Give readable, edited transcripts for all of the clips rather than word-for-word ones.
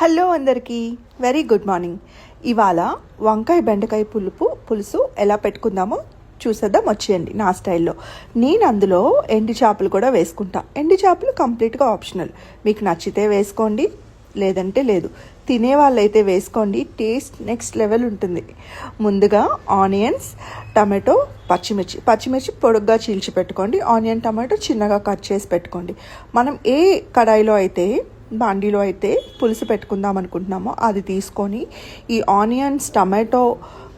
Hello అందరికీ very good morning. ఇవాళ వంకాయ బెండకాయ పులుసు ఎలా పెట్టుకుందామో చూసేద్దాం వచ్చేయండి నా స్టైల్లో. నేను అందులో ఎండు చేపలు కూడా వేసుకుంటా. ఎండు చేపలు కంప్లీట్గా ఆప్షనల్, మీకు నచ్చితే వేసుకోండి లేదంటే లేదు. తినే వాళ్ళైతే వేసుకోండి, టేస్ట్ నెక్స్ట్ లెవెల్ ఉంటుంది. ముందుగా ఆనియన్స్, టమాటో, పచ్చిమిర్చి పొడుగ్గా చీల్చి పెట్టుకోండి. ఆనియన్ టమాటో చిన్నగా కట్ చేసి పెట్టుకోండి. మనం ఏ కడాయిలో అయితే బాండీలో అయితే పులుసు పెట్టుకుందాం అనుకుంటున్నామో అది తీసుకొని ఈ ఆనియన్స్, టమాటో,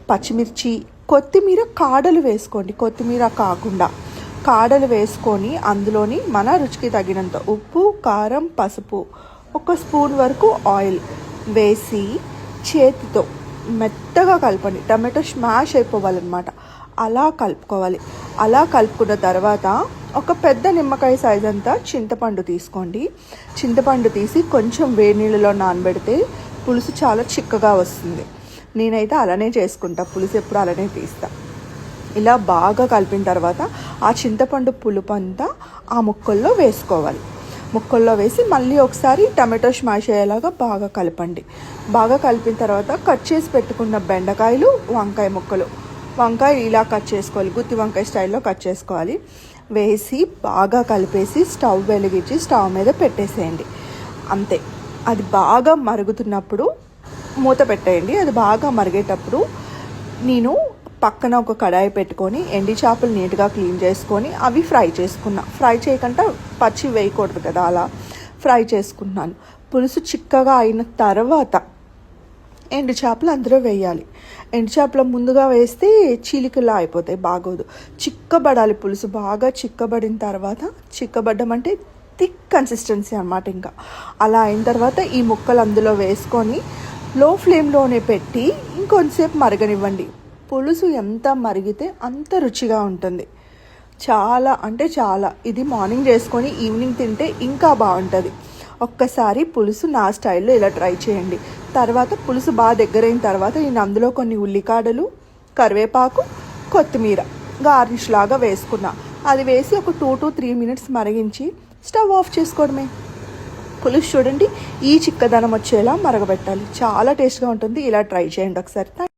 పచ్చిమిర్చి, కొత్తిమీర కాడలు వేసుకోండి. కొత్తిమీర కాకుండా కాడలు వేసుకొని అందులోని మన రుచికి తగినంత ఉప్పు, కారం, పసుపు, ఒక స్పూన్ వరకు ఆయిల్ వేసి చేతితో మెత్తగా కలపండి. టమాటో స్మాష్ అయిపోవాలన్నమాట. అలా కలుపుకోవాలి. అలా కలుపుకున్న తర్వాత ఒక పెద్ద నిమ్మకాయ సైజ్ అంతా చింతపండు తీసుకోండి. చింతపండు తీసి కొంచెం వేడి నీళ్ళలో నానబెడితే పులుసు చాలా చిక్కగా వస్తుంది. నేనైతే అలానే చేసుకుంటా, పులుసు ఎప్పుడు అలానే తీస్తా. ఇలా బాగా కలిపిన తర్వాత ఆ చింతపండు పులుపు అంతా ఆ ముక్కల్లో వేసుకోవాలి. ముక్కల్లో వేసి మళ్ళీ ఒకసారి టమాటో స్మాష్ అయ్యేలాగా బాగా కలపండి. బాగా కలిపిన తర్వాత కట్ చేసి పెట్టుకున్న బెండకాయలు, వంకాయ ముక్కలు, వంకాయ ఇలా కట్ చేసుకోవాలి, గుత్తి వంకాయ స్టైల్లో కట్ చేసుకోవాలి. వేసి బాగా కలిపేసి స్టవ్ వెలిగించి స్టవ్ మీద పెట్టేసేయండి. అంతే. అది బాగా మరుగుతున్నప్పుడు మూత పెట్టేయండి. అది బాగా మరిగేటప్పుడు నేను పక్కన ఒక కడాయి పెట్టుకొని ఎండి చేపలు నీట్గా క్లీన్ చేసుకొని అవి ఫ్రై చేసుకున్నా. ఫ్రై చేయకుండా పచ్చి వేయకూడదు కదా, అలా ఫ్రై చేసుకున్నాను. పులుసు చిక్కగా అయిన తర్వాత ఎండు చేపలు అందులో వేయాలి. ఎండు చేపలు ముందుగా వేస్తే చీలికలా అయిపోతాయి, బాగోదు. చిక్కబడాలి పులుసు. బాగా చిక్కబడిన తర్వాత, చిక్కబడ్డం అంటే థిక్ కన్సిస్టెన్సీ అన్నమాట. ఇంకా అలా అయిన తర్వాత ఈ ముక్కలు అందులో వేసుకొని లో ఫ్లేమ్లోనే పెట్టి ఇంకొంచెంసేపు మరగనివ్వండి. పులుసు ఎంత మరిగితే అంత రుచిగా ఉంటుంది. చాలా అంటే చాలా. ఇది మార్నింగ్ చేసుకొని ఈవినింగ్ తింటే ఇంకా బాగుంటుంది. ఒక్కసారి పులుసు నా స్టైల్లో ఇలా ట్రై చేయండి. తర్వాత పులుసు బాగా దగ్గరైన తర్వాత నేను అందులో కొన్ని ఉల్లికాడలు, కరివేపాకు, కొత్తిమీర గార్నిష్ లాగా వేసుకున్నా. అది వేసి ఒక 2 to 3 minutes మరిగించి స్టవ్ ఆఫ్ చేసుకోవడమే. పులుసు చూడండి ఈ చిక్కదనం వచ్చేలా మరగబెట్టాలి. చాలా టేస్ట్గా ఉంటుంది. ఇలా ట్రై చేయండి ఒకసారి.